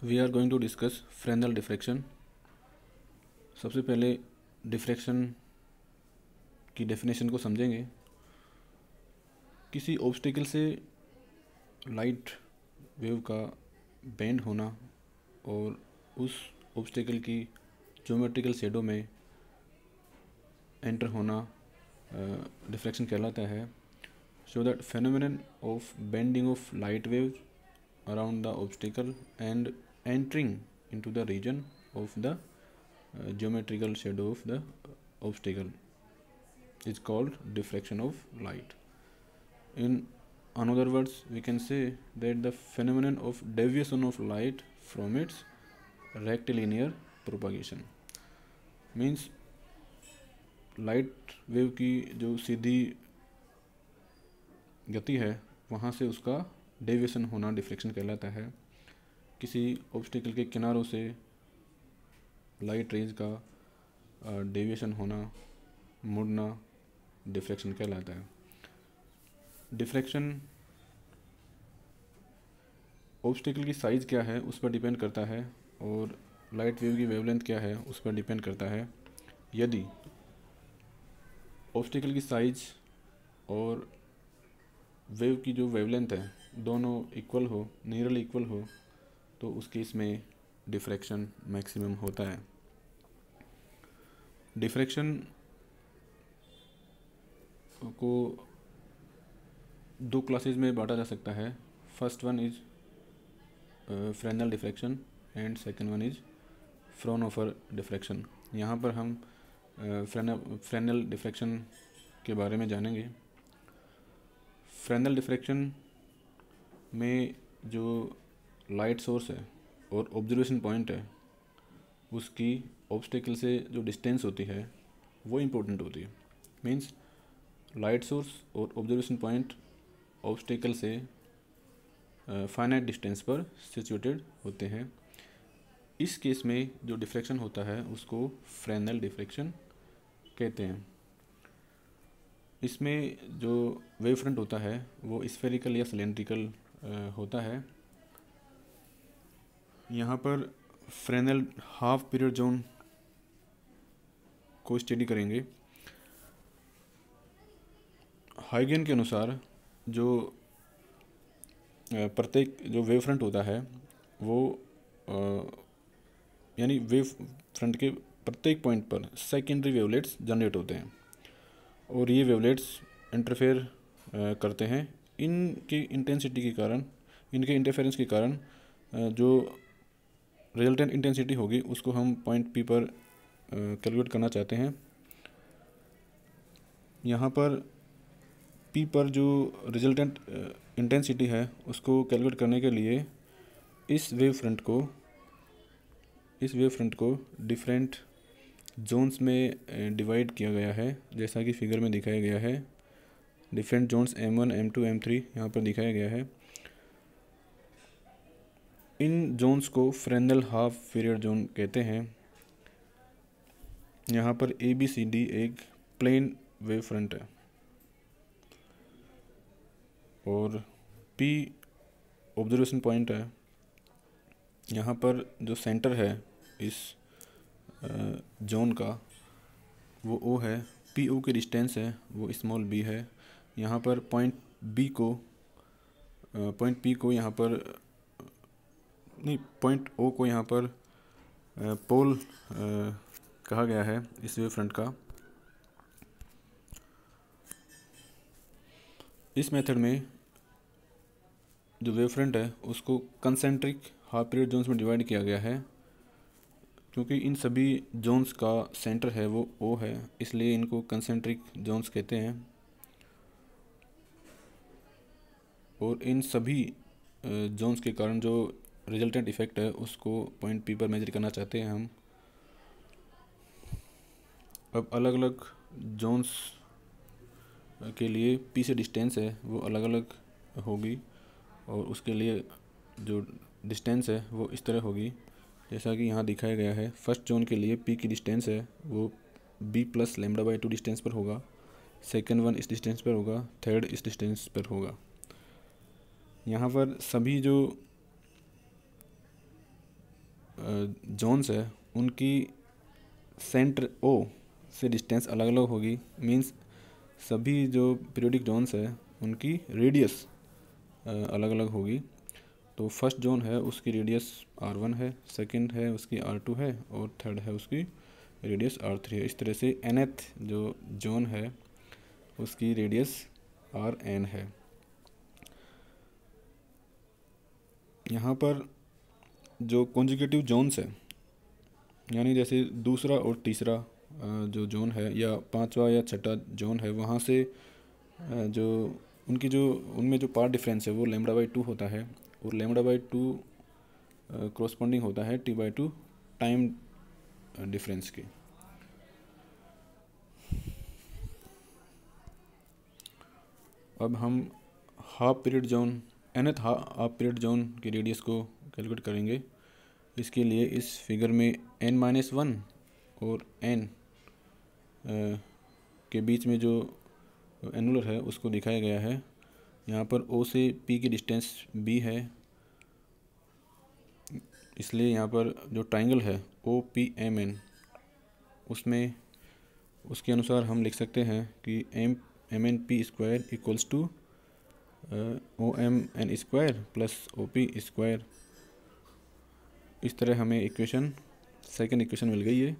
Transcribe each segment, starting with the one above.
We are going to discuss Fresnel diffraction. सबसे पहले diffraction की डेफिनेशन को समझेंगे। किसी ऑब्स्टिकल से लाइट वेव का बेंड होना और उस ऑब्स्टिकल की ज्योमेट्रिकल शेडो में एंटर होना डिफ्रैक्शन कहलाता है। So that phenomenon of bending of light waves around the obstacle and entering into the region of the geometrical shadow of the obstacle is called diffraction of light. In another words, we can say that the phenomenon of deviation of light from its rectilinear propagation means light wave की जो सीधी गति है वहाँ से उसका deviation होना diffraction कहलाता है। किसी ऑब्स्टिकल के किनारों से लाइट रेज का डेविएशन होना, मुड़ना डिफ्रैक्शन कहलाता है। डिफ्रैक्शन ऑब्स्टिकल की साइज़ क्या है उस पर डिपेंड करता है और लाइट वेव की वेवलेंथ क्या है उस पर डिपेंड करता है। यदि ऑब्स्टिकल की साइज़ और वेव की जो वेवलेंथ है दोनों इक्वल हो, नियरली इक्वल हो, तो उस केस में डिफ्रैक्शन मैक्सिमम होता है। डिफ्रैक्शन को दो क्लासेस में बांटा जा सकता है। First one is Fresnel diffraction and second one is Fraunhofer diffraction. यहाँ पर हम फ्रेनेल डिफ्रैक्शन के बारे में जानेंगे। फ्रेनेल डिफ्रैक्शन में जो लाइट सोर्स है और ऑब्जर्वेशन पॉइंट है उसकी ऑब्स्टिकल से जो डिस्टेंस होती है वो इम्पोर्टेंट होती है। मींस लाइट सोर्स और ऑब्जर्वेशन पॉइंट ऑब्स्टिकल से फाइनाइट डिस्टेंस पर सिचुएटेड होते हैं। इस केस में जो डिफ्रैक्शन होता है उसको फ्रेनेल डिफ्रैक्शन कहते हैं। इसमें जो वेव फ्रंट होता है वो स्फेरिकल या सिलेंड्रिकल होता है। यहाँ पर फ्रेनेल हाफ पीरियड जोन को स्टडी करेंगे। हाइगन के अनुसार जो प्रत्येक जो वेव फ्रंट होता है वो यानी वेव फ्रंट के प्रत्येक पॉइंट पर सेकेंडरी वेवलेट्स जनरेट होते हैं और ये वेवलेट्स इंटरफेयर करते हैं। इनकी इंटेंसिटी के कारण, इनके इंटरफेरेंस के कारण जो रिजल्टेंट इंटेंसिटी होगी उसको हम पॉइंट पी पर कैलकुलेट करना चाहते हैं। यहाँ पर पी पर जो रिजल्टेंट इंटेंसिटी है उसको कैलकुलेट करने के लिए इस वेव फ्रंट को डिफरेंट जोन्स में डिवाइड किया गया है, जैसा कि फिगर में दिखाया गया है। Different zones M1, M2, M3 यहाँ पर दिखाया गया है। इन जोन्स को फ्रेनेल हाफ पीरियड जोन कहते हैं। यहाँ पर ABCD एक प्लेन वेव फ्रंट है और P ऑब्जर्वेशन पॉइंट है। यहाँ पर जो सेंटर है इस जोन का वो O है, PO की डिस्टेंस है वो स्मॉल b है। यहाँ पर पॉइंट P को यहाँ पर पॉइंट O को यहाँ पर पोल कहा गया है इस वेव फ्रंट का। इस मेथड में जो वेव फ्रंट है उसको कंसेंट्रिक हाफ पीरियड जोन्स में डिवाइड किया गया है। क्योंकि इन सभी जोन्स का सेंटर है वो O है, इसलिए इनको कंसेंट्रिक जोन्स कहते हैं। और इन सभी जोन्स के कारण जो रिजल्टेंट इफेक्ट है उसको पॉइंट P पर मेजर करना चाहते हैं हम। अब अलग अलग जोन्स के लिए P से डिस्टेंस है वो अलग अलग होगी और उसके लिए जो डिस्टेंस है वो इस तरह होगी जैसा कि यहाँ दिखाया गया है। फर्स्ट जोन के लिए P की डिस्टेंस है वो B + λ/2 डिस्टेंस पर होगा, सेकेंड वन इस डिस्टेंस पर होगा, थर्ड इस डिस्टेंस पर होगा। यहाँ पर सभी जो जोन्स है उनकी सेंटर ओ से डिस्टेंस अलग अलग होगी। मींस सभी जो पीरियोडिक जोन्स है उनकी रेडियस अलग अलग होगी। तो फर्स्ट जोन है उसकी रेडियस R1 है, सेकंड है उसकी R2 है और थर्ड है उसकी रेडियस R3 है। इस तरह से nth जो जोन है उसकी रेडियस Rn है। यहाँ पर जो कॉन्जिक्यूटिव जोन्स है यानी जैसे दूसरा और तीसरा जो जोन है या पांचवा या छठा जोन है, वहाँ से जो उनकी जो उनमें जो पार्ट डिफरेंस है वो λ/2 होता है और λ/2 कॉरस्पॉन्डिंग होता है T/2 टाइम डिफरेंस के। अब हम half period zone nth half period zone की रेडियस को कैलकुलेट करेंगे। इसके लिए इस फिगर में n-1 और n के बीच में जो एनुलर है उसको दिखाया गया है। यहाँ पर O से P की डिस्टेंस B है, इसलिए यहाँ पर जो ट्राइंगल है OPMN उसमें उसके अनुसार हम लिख सकते हैं कि MNP² equals to OMN² plus OP²। इस तरह हमें सेकंड इक्वेशन मिल गई है।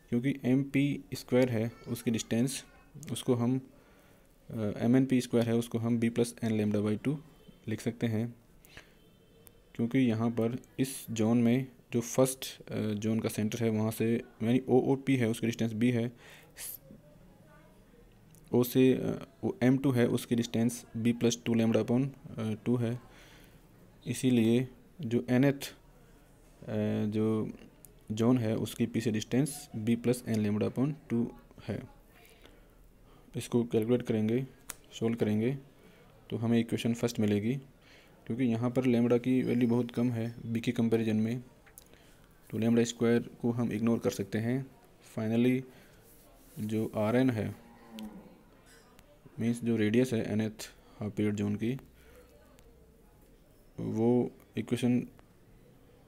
क्योंकि MP² है उसकी डिस्टेंस उसको हम MNP² है उसको हम B+N⁴/2 लिख सकते हैं। क्योंकि यहाँ पर इस जोन में जो फर्स्ट जोन का सेंटर है वहाँ से यानी O और P है उसकी डिस्टेंस B है, O से M2 है उसकी डिस्टेंस B+2λ/2 है। इसीलिए जो nth जो जोन है उसकी P से डिस्टेंस B+N⁴/2 है। इसको कैलकुलेट करेंगे, सोल्व करेंगे तो हमें इक्वेशन फर्स्ट मिलेगी। क्योंकि यहाँ पर लैम्बडा की वैल्यू बहुत कम है B के कंपैरिजन में, तो λ² को हम इग्नोर कर सकते हैं। फाइनली जो Rn है मीन्स जो रेडियस है nth हाफ पीरियड जोन की, वो इक्वेशन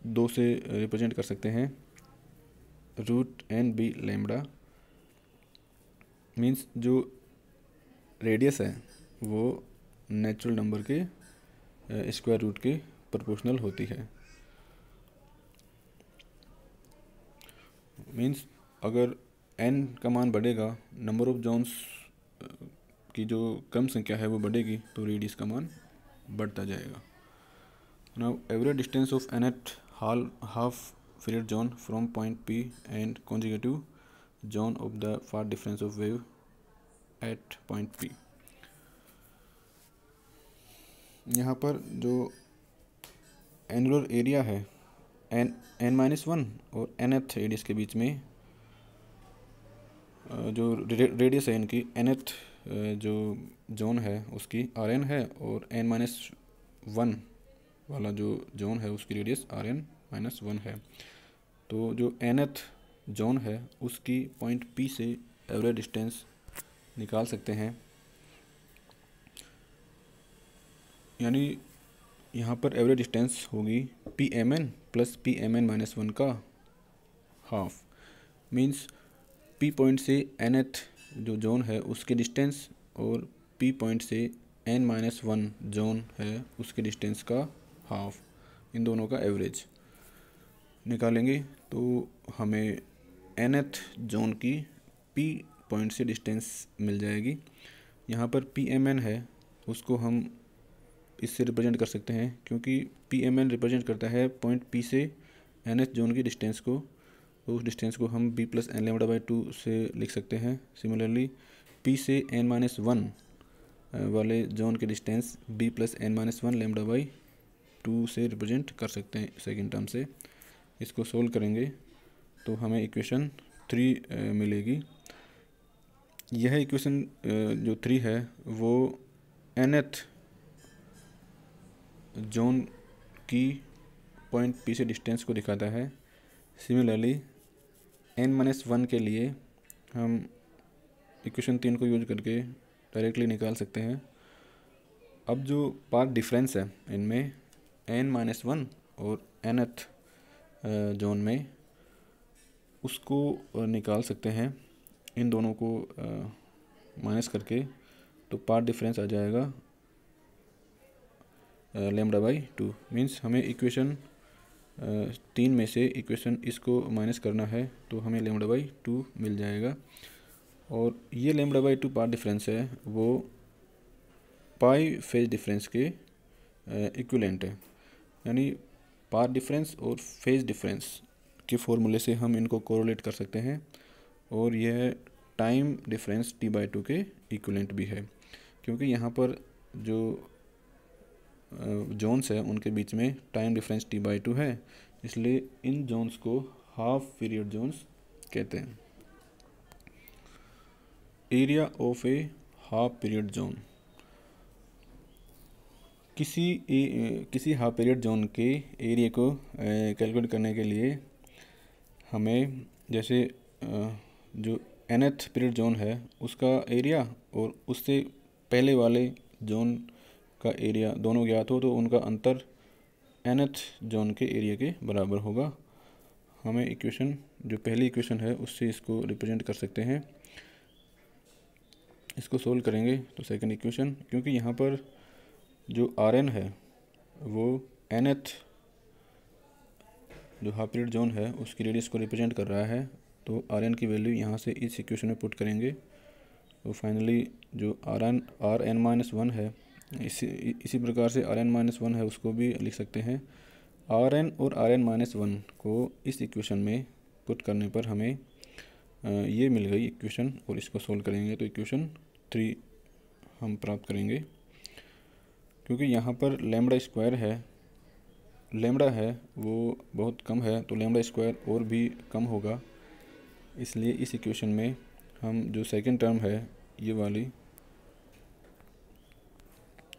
2 से रिप्रेजेंट कर सकते हैं √NB⁴। मीन्स जो रेडियस है वो नेचुरल नंबर के स्क्वायर रूट के प्रोपोर्शनल होती है। मीन्स अगर n का मान बढ़ेगा, नंबर ऑफ जोन्स की जो कम संख्या है वो बढ़ेगी, तो रेडियस का मान बढ़ता जाएगा। Now average distance of nth half period zone from point P and consecutive zone of the path difference of wave eight point P। यहाँ पर जो एनुलर एरिया है n-1 और nth रेडियस के बीच में जो रेडियस है इनकी nth जो जोन है उसकी Rn है और n-1 वाला जो जोन है उसकी रेडियस Rn-1 है। तो जो nth जोन है उसकी पॉइंट P से एवरेज डिस्टेंस निकाल सकते हैं। यानी यहाँ पर एवरेज डिस्टेंस होगी PMN प्लस PMN-1 का हाफ। मीन्स P पॉइंट से nth जो जोन है उसके डिस्टेंस और P पॉइंट से n-1 जोन है उसके डिस्टेंस का हाफ, इन दोनों का एवरेज निकालेंगे तो हमें nth जोन की P पॉइंट से डिस्टेंस मिल जाएगी। यहाँ पर PMN है उसको हम इससे रिप्रेजेंट कर सकते हैं, क्योंकि PMN रिप्रेजेंट करता है पॉइंट P से nth जोन की डिस्टेंस को, तो उस डिस्टेंस को हम B+N⁴/2 से लिख सकते हैं। सिमिलरली P से n-1 वाले जोन के डिस्टेंस B+N-1λ/2 से रिप्रेजेंट कर सकते हैं सेकेंड टर्म से। इसको सोल्व करेंगे तो हमें इक्वेशन 3 मिलेगी। यह इक्वेशन जो 3 है वो nth जोन की पॉइंट P से डिस्टेंस को दिखाता है। सिमिलरली n-1 के लिए हम इक्वेशन 3 को यूज करके डायरेक्टली निकाल सकते हैं। अब जो पाथ डिफरेंस है इनमें n-1 और nth जोन में, उसको निकाल सकते हैं। इन दोनों को माइनस करके तो पाथ डिफरेंस आ जाएगा लैम्डा बाई 2। मीन्स हमें इक्वेशन 3 में से इक्वेशन इसको माइनस करना है तो हमें लैम्डा बाई 2 मिल जाएगा। और ये लैम्डा बाई 2 पाथ डिफरेंस है वो पाई फेज डिफरेंस के इक्विवेलेंट है। यानी पाथ डिफरेंस और फेज डिफरेंस के फॉर्मूले से हम इनको कोरिलेट कर सकते हैं, और यह टाइम डिफरेंस t/2 के इक्विवेलेंट भी है, क्योंकि यहाँ पर जो जोन्स है उनके बीच में टाइम डिफरेंस t/2 है, इसलिए इन जोन्स को हाफ पीरियड जोन्स कहते हैं। Area of A half period zone. किसी हाफ पीरियड जोन के एरिया को कैलकुलेट करने के लिए हमें जैसे जो nth पीरियड जोन है उसका एरिया और उससे पहले वाले जोन का एरिया दोनों ज्ञात हो तो उनका अंतर nth जोन के एरिया के बराबर होगा। हमें इक्वेशन जो पहली इक्वेशन है उससे इसको रिप्रेजेंट कर सकते हैं। इसको सोल्व करेंगे तो सेकंड इक्वेशन, क्योंकि यहाँ पर जो Rn है वो nth जो हाफ पीरियड जोन है उसकी रेडियस को रिप्रेजेंट कर रहा है, तो Rn की वैल्यू यहाँ से इस इक्वेशन में पुट करेंगे तो फाइनली जो Rn-1 है, इसी प्रकार से Rn-1 है उसको भी लिख सकते हैं। Rn और Rn-1 को इस इक्वेशन में पुट करने पर हमें ये मिल गई इक्वेशन, और इसको सोल्व करेंगे तो इक्वेशन 3 हम प्राप्त करेंगे। क्योंकि यहाँ पर लैम्डा स्क्वायर है, लैम्डा है वो बहुत कम है तो लैम्डा स्क्वायर और भी कम होगा, इसलिए इस इक्वेशन में हम जो सेकंड टर्म है ये वाली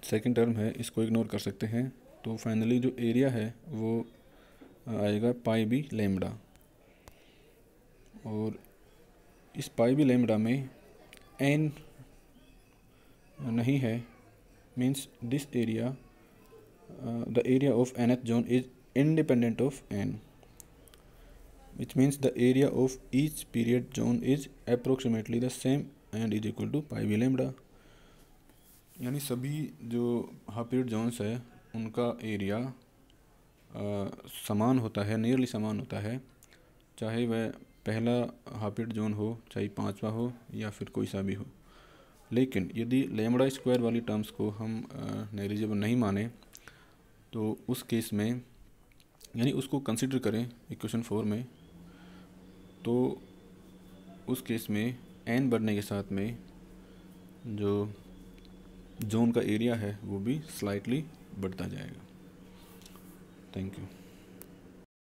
सेकंड टर्म है इसको इग्नोर कर सकते हैं। तो फाइनली जो एरिया है वो आएगा पाई बी लैम्डा, और इस पाई बी लैम्डा में n नहीं है, means this area the area of nth zone is independent of n, which means the area of each period zone is approximately the same and is equal to pi b lambda। यानी सभी जो half period Jones है उनका area समान होता है, nearly समान होता है, चाहे वह पहला हाफ पीरियड जोन हो, चाहे 5वां हो या फिर कोई सा भी हो। लेकिन यदि लैम्डा स्क्वायर वाली टर्म्स को हम नेग्लिजिबल नहीं माने तो उस केस में यानी उसको कंसिडर करें इक्वेशन 4 में, तो उस केस में n बढ़ने के साथ में जो जोन का एरिया है वो भी स्लाइटली बढ़ता जाएगा। Thank you.